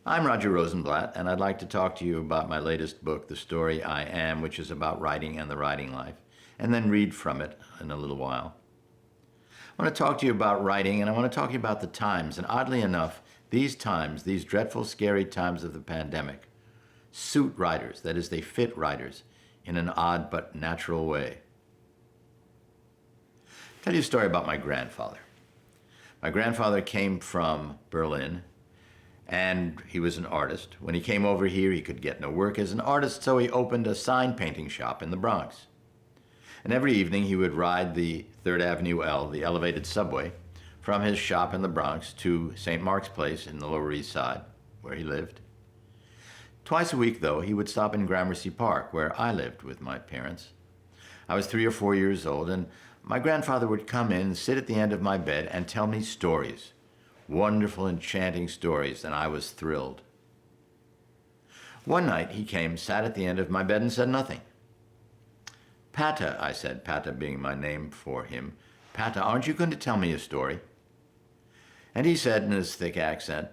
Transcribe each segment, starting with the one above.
I'm Roger Rosenblatt, and I'd like to talk to you about my latest book, The Story I Am, which is about writing and the writing life, and then read from it in a little while. I want to talk to you about writing, and I want to talk to you about the times, and oddly enough, these times, these dreadful, scary times of the pandemic, suit writers, that is, they fit writers in an odd but natural way. I'll tell you a story about my grandfather. My grandfather came from Berlin, and he was an artist. When he came over here, he could get no work as an artist, so he opened a sign painting shop in the Bronx. And every evening he would ride the 3rd Avenue L, the elevated subway, from his shop in the Bronx to St. Mark's Place in the Lower East Side, where he lived. Twice a week, though, he would stop in Gramercy Park, where I lived with my parents. I was 3 or 4 years old, and my grandfather would come in, sit at the end of my bed, and tell me stories. Wonderful, enchanting stories, and I was thrilled. One night he came, sat at the end of my bed, and said nothing. "Pata," I said, Pata being my name for him, "Pata, aren't you going to tell me a story?" And he said in his thick accent,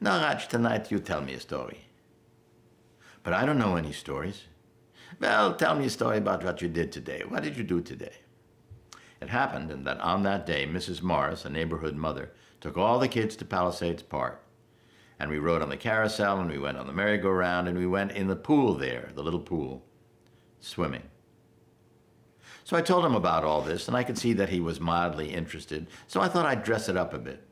"No, Raj, tonight you tell me a story." "But I don't know any stories." "Well, tell me a story about what you did today. What did you do today?" It happened that on that day, Mrs. Morris, a neighborhood mother, took all the kids to Palisades Park. And we rode on the carousel, and we went on the merry-go-round, and we went in the pool there, the little pool, swimming. So I told him about all this, and I could see that he was mildly interested, so I thought I'd dress it up a bit.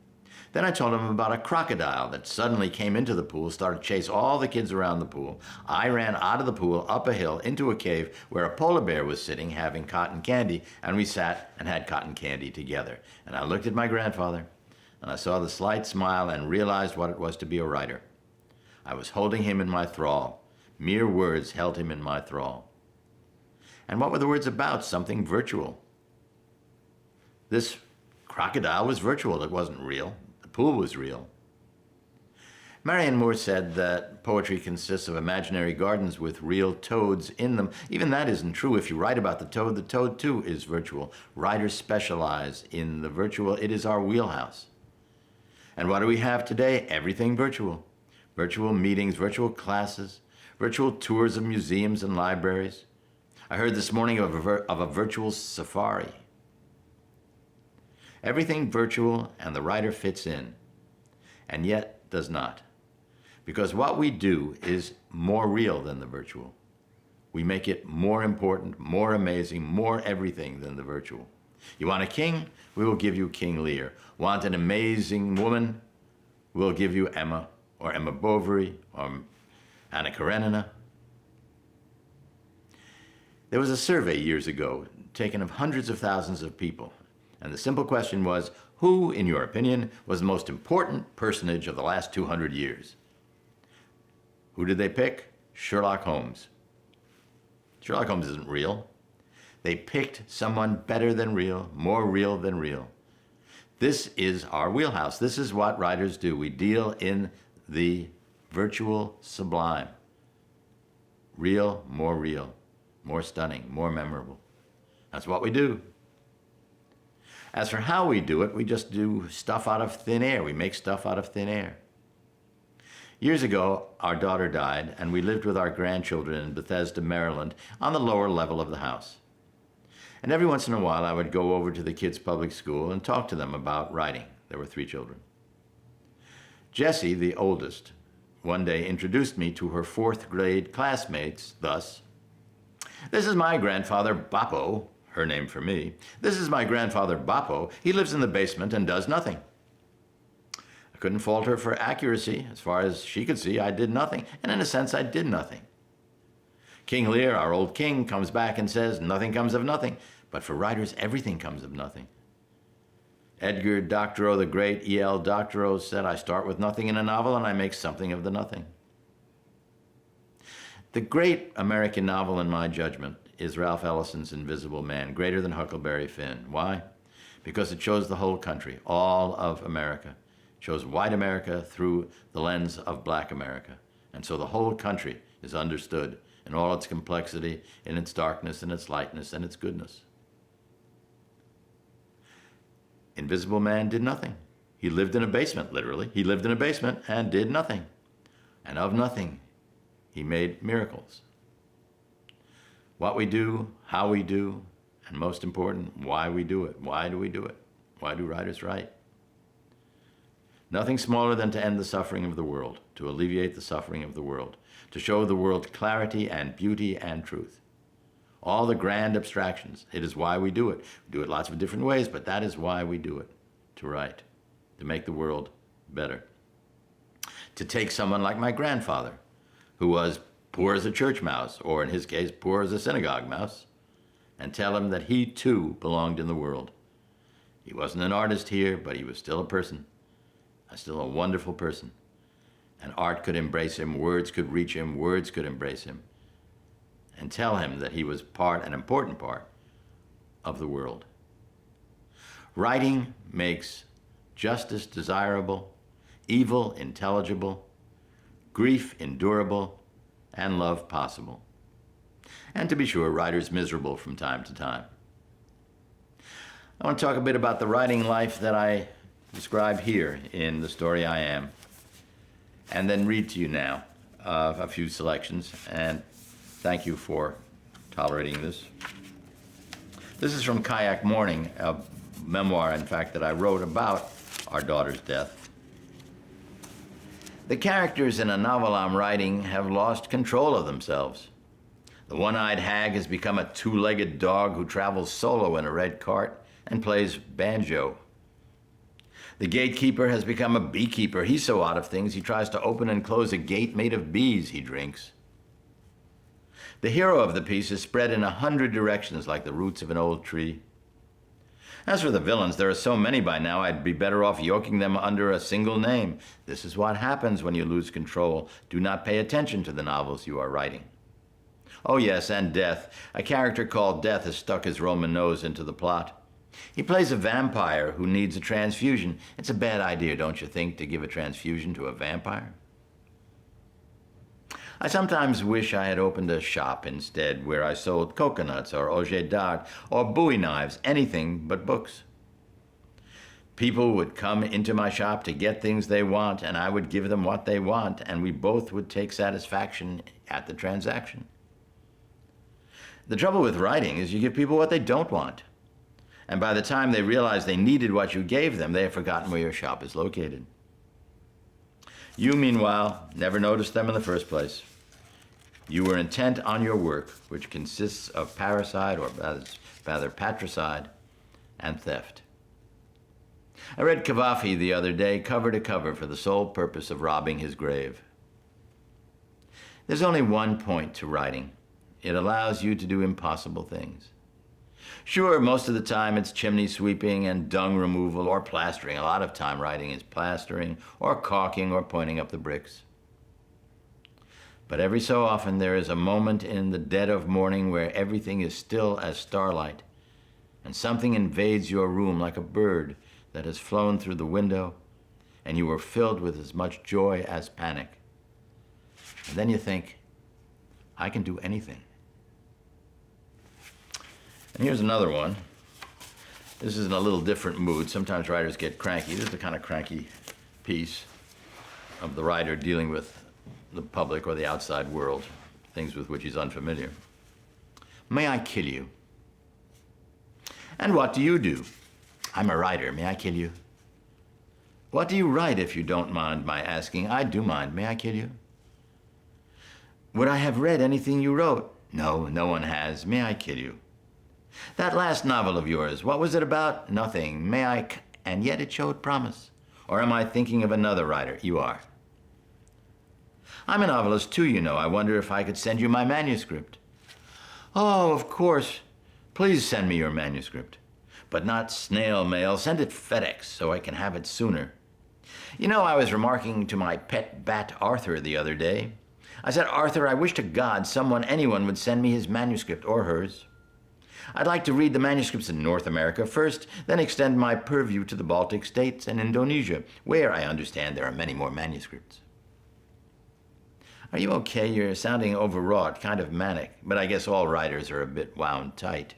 Then I told him about a crocodile that suddenly came into the pool, started to chase all the kids around the pool. I ran out of the pool, up a hill, into a cave where a polar bear was sitting having cotton candy, and we sat and had cotton candy together. And I looked at my grandfather, and I saw the slight smile and realized what it was to be a writer. I was holding him in my thrall. Mere words held him in my thrall. And what were the words about? Something virtual. This crocodile was virtual. It wasn't real. The pool was real. Marianne Moore said that poetry consists of imaginary gardens with real toads in them. Even that isn't true. If you write about the toad too is virtual. Writers specialize in the virtual. It is our wheelhouse. And what do we have today? Everything virtual. Virtual meetings, virtual classes, virtual tours of museums and libraries. I heard this morning of a virtual safari. Everything virtual, and the writer fits in, and yet does not. Because what we do is more real than the virtual. We make it more important, more amazing, more everything than the virtual. You want a king? We will give you King Lear. Want an amazing woman? We'll give you Emma, or Emma Bovary, or Anna Karenina. There was a survey years ago taken of hundreds of thousands of people, and the simple question was, who, in your opinion, was the most important personage of the last 200 years? Who did they pick? Sherlock Holmes. Sherlock Holmes isn't real. They picked someone better than real, more real than real. This is our wheelhouse. This is what writers do. We deal in the virtual sublime. Real, more stunning, more memorable. That's what we do. As for how we do it, we just do stuff out of thin air. We make stuff out of thin air. Years ago, our daughter died, and we lived with our grandchildren in Bethesda, Maryland, on the lower level of the house. And every once in a while, I would go over to the kids' public school and talk to them about writing. There were 3 children. Jessie, the oldest, one day introduced me to her 4th grade classmates thus: "This is my grandfather, Bappo," her name for me. "This is my grandfather, Bappo. He lives in the basement and does nothing." I couldn't fault her for accuracy. As far as she could see, I did nothing. And in a sense, I did nothing. King Lear, our old king, comes back and says, "Nothing comes of nothing." But for writers, everything comes of nothing. Edgar Doctorow, the great E.L. Doctorow, said, "I start with nothing in a novel and I make something of the nothing." The great American novel, in my judgment, is Ralph Ellison's Invisible Man, greater than Huckleberry Finn. Why? Because it shows the whole country, all of America. It shows white America through the lens of black America. And so the whole country is understood in all its complexity, in its darkness, in its lightness, and its goodness. Invisible Man did nothing. He lived in a basement, literally. He lived in a basement and did nothing. and of nothing he made miracles. What we do, how we do, and most important, why we do it. Why do we do it? Why do writers write? Nothing smaller than to end the suffering of the world, to alleviate the suffering of the world, to show the world clarity and beauty and truth. All the grand abstractions. It is why we do it. We do it lots of different ways, but that is why we do it, to write, to make the world better. To take someone like my grandfather, who was poor as a church mouse, or in his case, poor as a synagogue mouse, and tell him that he too belonged in the world. He wasn't an artist here, but he was still a person, still a wonderful person. And art could embrace him, words could reach him, words could embrace him, and tell him that he was an important part of the world. Writing makes justice desirable, evil intelligible, grief endurable, and love possible. And to be sure, writers miserable from time to time. I want to talk a bit about the writing life that I describe here in The Story I Am, and then read to you now a few selections, and thank you for tolerating this. This is from Kayak Morning, a memoir, in fact, that I wrote about our daughter's death. The characters in a novel I'm writing have lost control of themselves. The one-eyed hag has become a two-legged dog who travels solo in a red cart and plays banjo. The gatekeeper has become a beekeeper. He's so out of things he tries to open and close a gate made of bees he drinks. The hero of the piece is spread in 100 directions like the roots of an old tree. As for the villains, there are so many by now I'd be better off yoking them under a single name. This is what happens when you lose control. Do not pay attention to the novels you are writing. Oh yes, and Death. A character called Death has stuck his Roman nose into the plot. He plays a vampire who needs a transfusion. It's a bad idea, don't you think, to give a transfusion to a vampire? I sometimes wish I had opened a shop instead where I sold coconuts or auger d'art or bowie knives, anything but books. People would come into my shop to get things they want, and I would give them what they want, and we both would take satisfaction at the transaction. The trouble with writing is you give people what they don't want. And by the time they realize they needed what you gave them, they have forgotten where your shop is located. You, meanwhile, never noticed them in the first place. You were intent on your work, which consists of parricide, or rather patricide, and theft. I read Cavafy the other day, cover to cover, for the sole purpose of robbing his grave. There's only one point to writing. It allows you to do impossible things. Sure, most of the time it's chimney sweeping and dung removal or plastering. A lot of time writing is plastering or caulking or pointing up the bricks. But every so often there is a moment in the dead of morning where everything is still as starlight, and something invades your room like a bird that has flown through the window, and you are filled with as much joy as panic. And then you think, I can do anything. And here's another one. This is in a little different mood. Sometimes writers get cranky. This is the kind of cranky piece of the writer dealing with the public or the outside world, things with which he's unfamiliar. May I kill you? And what do you do? I'm a writer. May I kill you? What do you write, if you don't mind my asking? I do mind. May I kill you? Would I have read anything you wrote? No, no one has. May I kill you? That last novel of yours, what was it about? Nothing. May I? And yet it showed promise. Or am I thinking of another writer? You are. I'm a novelist too, you know. I wonder if I could send you my manuscript. Oh, of course. Please send me your manuscript. But not snail mail. Send it FedEx so I can have it sooner. You know, I was remarking to my pet bat Arthur the other day. I said, Arthur, I wish to God anyone would send me his manuscript or hers. I'd like to read the manuscripts in North America first, then extend my purview to the Baltic states and Indonesia, where I understand there are many more manuscripts. Are you okay? You're sounding overwrought, kind of manic, but I guess all writers are a bit wound tight.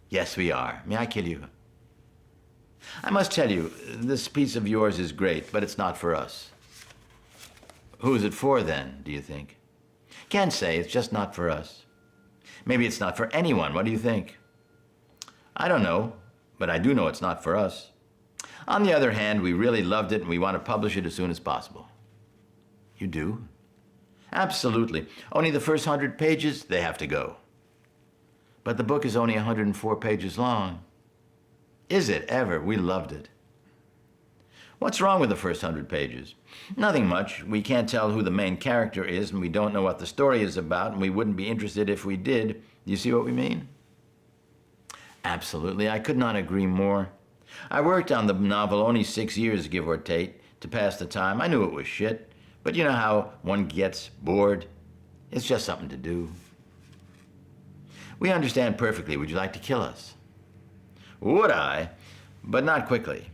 Yes, we are. May I kill you? I must tell you, this piece of yours is great, but it's not for us. Who is it for then, do you think? Can't say, it's just not for us. Maybe it's not for anyone, what do you think? I don't know, but I do know it's not for us. On the other hand, we really loved it and we want to publish it as soon as possible. You do? Absolutely. Only the first 100 pages, they have to go. But the book is only 104 pages long. Is it ever? We loved it. What's wrong with the first 100 pages? Nothing much. We can't tell who the main character is, and we don't know what the story is about, and we wouldn't be interested if we did. Do you see what we mean? Absolutely. I could not agree more. I worked on the novel only 6 years, give or take, to pass the time. I knew it was shit, but you know how one gets bored? It's just something to do. We understand perfectly. Would you like to kill us? Would I? But not quickly.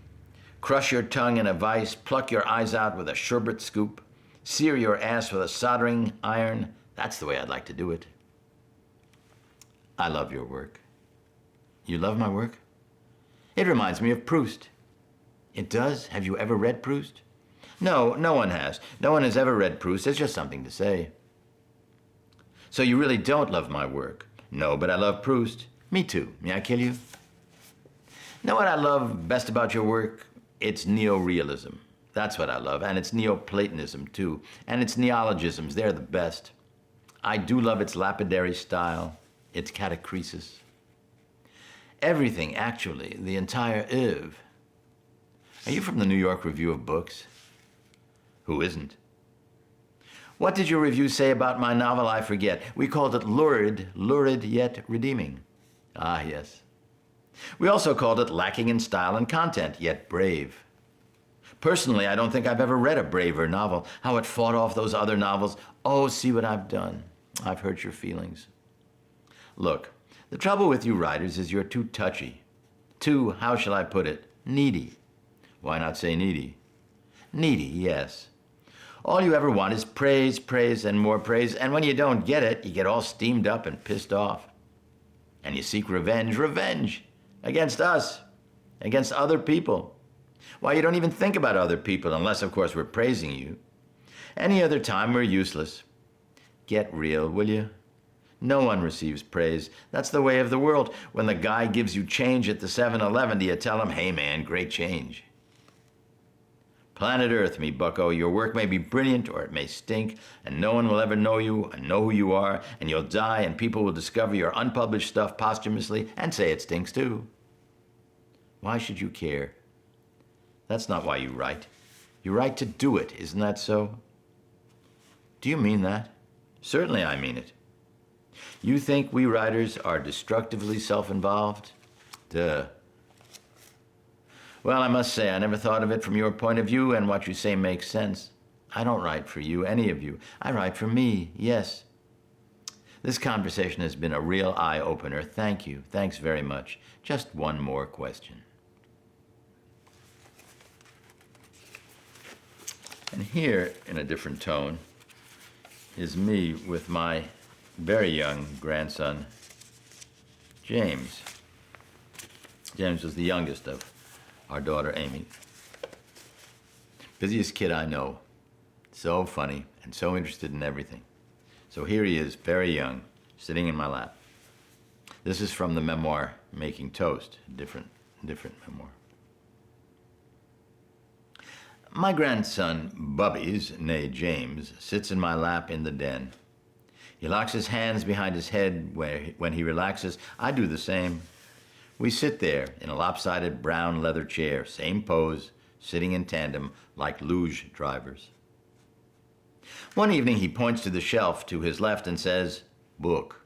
Crush your tongue in a vice, pluck your eyes out with a sherbet scoop, sear your ass with a soldering iron. That's the way I'd like to do it. I love your work. You love my work? It reminds me of Proust. It does? Have you ever read Proust? No, no one has. No one has ever read Proust. It's just something to say. So you really don't love my work? No, but I love Proust. Me too. May I kill you? Know what I love best about your work? It's neorealism. That's what I love. And it's Neoplatonism, too. And its neologisms. They're the best. I do love its lapidary style, its catachresis. Everything, actually. The entire oeuvre. Are you from the New York Review of Books? Who isn't? What did your review say about my novel? I forget. We called it lurid yet redeeming. Ah, yes. We also called it lacking in style and content, yet brave. Personally, I don't think I've ever read a braver novel. How it fought off those other novels. Oh, see what I've done. I've hurt your feelings. Look, the trouble with you writers is you're too touchy. Too, how shall I put it, needy. Why not say needy? Needy, yes. All you ever want is praise, praise, and more praise, and when you don't get it, you get all steamed up and pissed off. And you seek revenge, revenge. Against us, against other people. Why, you don't even think about other people unless, of course, we're praising you. Any other time, we're useless. Get real, will you? No one receives praise. That's the way of the world. When the guy gives you change at the 7-Eleven, do you tell him, hey man, great change? Planet Earth, me bucko, your work may be brilliant or it may stink, and no one will ever know you and know who you are, and you'll die and people will discover your unpublished stuff posthumously and say it stinks too. Why should you care? That's not why you write. You write to do it, isn't that so? Do you mean that? Certainly I mean it. You think we writers are destructively self-involved? Duh. Well, I must say, I never thought of it from your point of view, and what you say makes sense. I don't write for you, any of you. I write for me, yes. This conversation has been a real eye-opener. Thank you. Thanks very much. Just one more question. And here, in a different tone, is me with my very young grandson, James. James was the youngest of our daughter, Amy. Busiest kid I know. So funny and so interested in everything. So here he is, very young, sitting in my lap. This is from the memoir, Making Toast, different memoir. My grandson, Bubbies, née James, sits in my lap in the den. He locks his hands behind his head when he relaxes. I do the same. We sit there in a lopsided brown leather chair, same pose, sitting in tandem like luge drivers. One evening he points to the shelf to his left and says, book.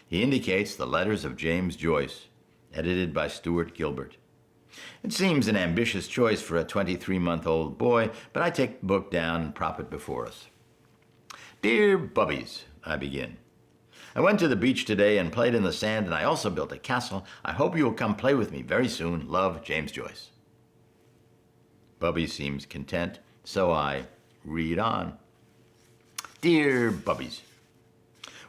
He indicates the letters of James Joyce, edited by Stuart Gilbert. It seems an ambitious choice for a 23-month-old boy, but I take the book down and prop it before us. Dear Bubbies, I begin. I went to the beach today and played in the sand, and I also built a castle. I hope you will come play with me very soon. Love, James Joyce. Bubbies seems content, so I read on. Dear Bubbies,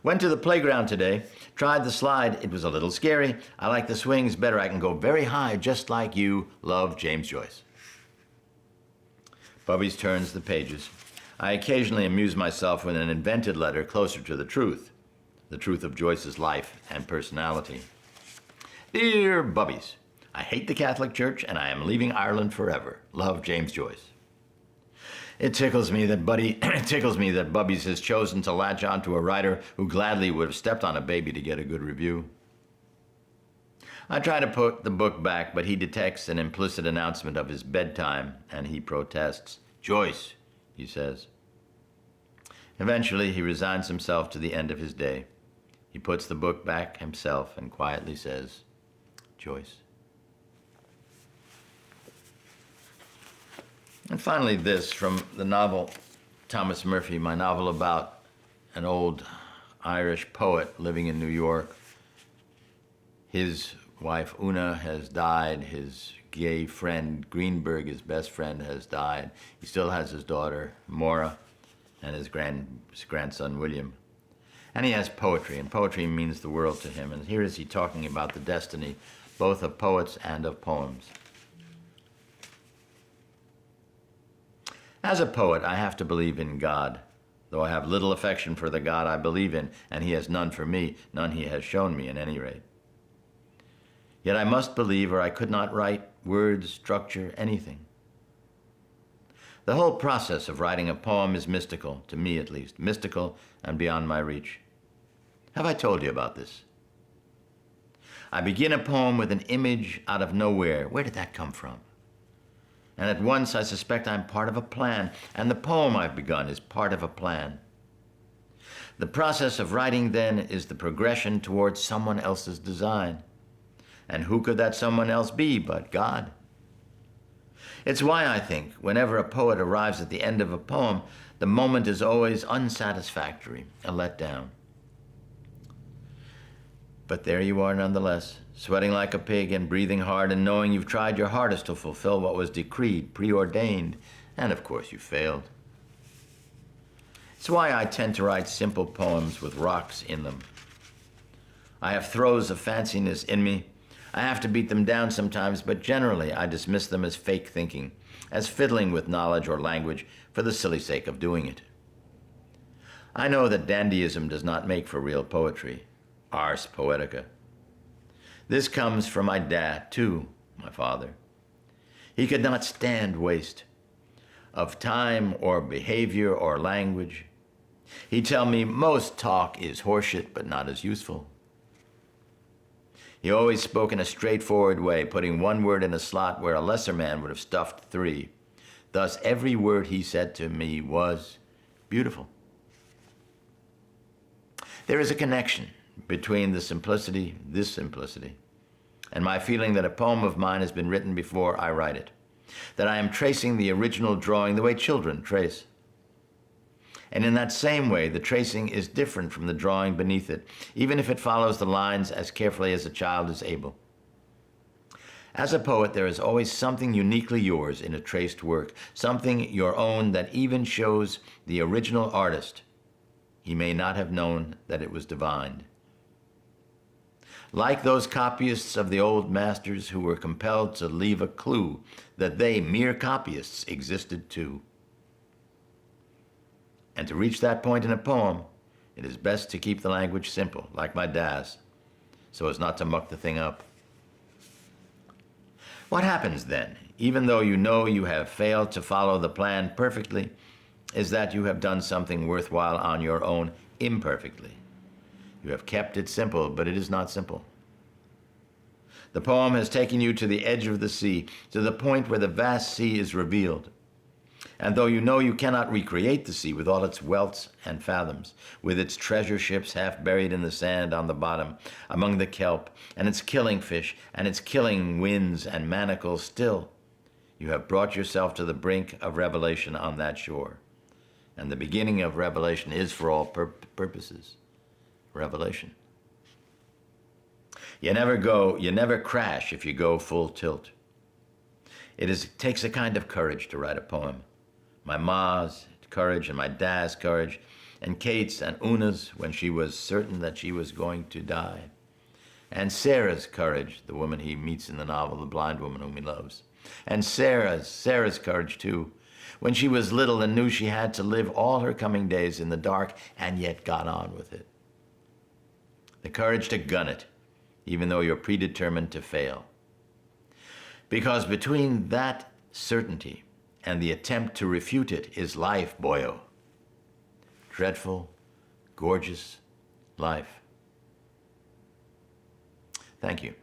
went to the playground today, tried the slide. It was a little scary. I like the swings better. I can go very high just like you. Love, James Joyce. Bubbies turns the pages. I occasionally amuse myself with an invented letter closer to the truth of Joyce's life and personality. Dear Bubbies, I hate the Catholic Church and I am leaving Ireland forever. Love, James Joyce. It tickles me that Bubbies has chosen to latch on to a writer who gladly would have stepped on a baby to get a good review. I try to put the book back, but he detects an implicit announcement of his bedtime, and he protests. Joyce, he says. Eventually, he resigns himself to the end of his day. He puts the book back himself and quietly says, Joyce. And finally this from the novel Thomas Murphy, my novel about an old Irish poet living in New York. His wife Una has died. His gay friend Greenberg, his best friend, has died. He still has his daughter Maura and his grandson William. And he has poetry, and poetry means the world to him. And here is he talking about the destiny both of poets and of poems. As a poet, I have to believe in God, though I have little affection for the God I believe in, and he has none for me, none he has shown me, at any rate. Yet I must believe, or I could not write words, structure, anything. The whole process of writing a poem is mystical, to me at least, mystical and beyond my reach. Have I told you about this? I begin a poem with an image out of nowhere. Where did that come from? And at once I suspect I'm part of a plan, and the poem I've begun is part of a plan. The process of writing, then, is the progression towards someone else's design. And who could that someone else be but God? It's why I think whenever a poet arrives at the end of a poem, the moment is always unsatisfactory, a letdown. But there you are nonetheless, sweating like a pig and breathing hard and knowing you've tried your hardest to fulfill what was decreed, preordained, and of course you failed. It's why I tend to write simple poems with rocks in them. I have throes of fanciness in me. I have to beat them down sometimes, but generally I dismiss them as fake thinking, as fiddling with knowledge or language for the silly sake of doing it. I know that dandyism does not make for real poetry, ars poetica. This comes from my dad, too, my father. He could not stand waste of time or behavior or language. He'd tell me most talk is horseshit, but not as useful. He always spoke in a straightforward way, putting one word in a slot where a lesser man would have stuffed three. Thus, every word he said to me was beautiful. There is a connection between this simplicity, and my feeling that a poem of mine has been written before I write it, that I am tracing the original drawing the way children trace. And in that same way, the tracing is different from the drawing beneath it, even if it follows the lines as carefully as a child is able. As a poet, there is always something uniquely yours in a traced work, something your own that even shows the original artist. He may not have known that it was divined. Like those copyists of the old masters who were compelled to leave a clue that they, mere copyists, existed too. And to reach that point in a poem, it is best to keep the language simple, like my dad's, so as not to muck the thing up. What happens then, even though you know you have failed to follow the plan perfectly, is that you have done something worthwhile on your own imperfectly. You have kept it simple, but it is not simple. The poem has taken you to the edge of the sea, to the point where the vast sea is revealed. And though you know you cannot recreate the sea with all its welts and fathoms, with its treasure ships half buried in the sand on the bottom, among the kelp, and its killing fish, and its killing winds and manacles, still, you have brought yourself to the brink of revelation on that shore. And the beginning of revelation is, for all purposes, revelation. You never crash if you go full tilt. It takes a kind of courage to write a poem. My ma's courage and my dad's courage, and Kate's and Una's when she was certain that she was going to die. And Sarah's courage, the woman he meets in the novel, the blind woman whom he loves. And Sarah's courage too, when she was little and knew she had to live all her coming days in the dark and yet got on with it. The courage to gun it, even though you're predetermined to fail. Because between that certainty and the attempt to refute it is life, boyo. Dreadful, gorgeous life. Thank you.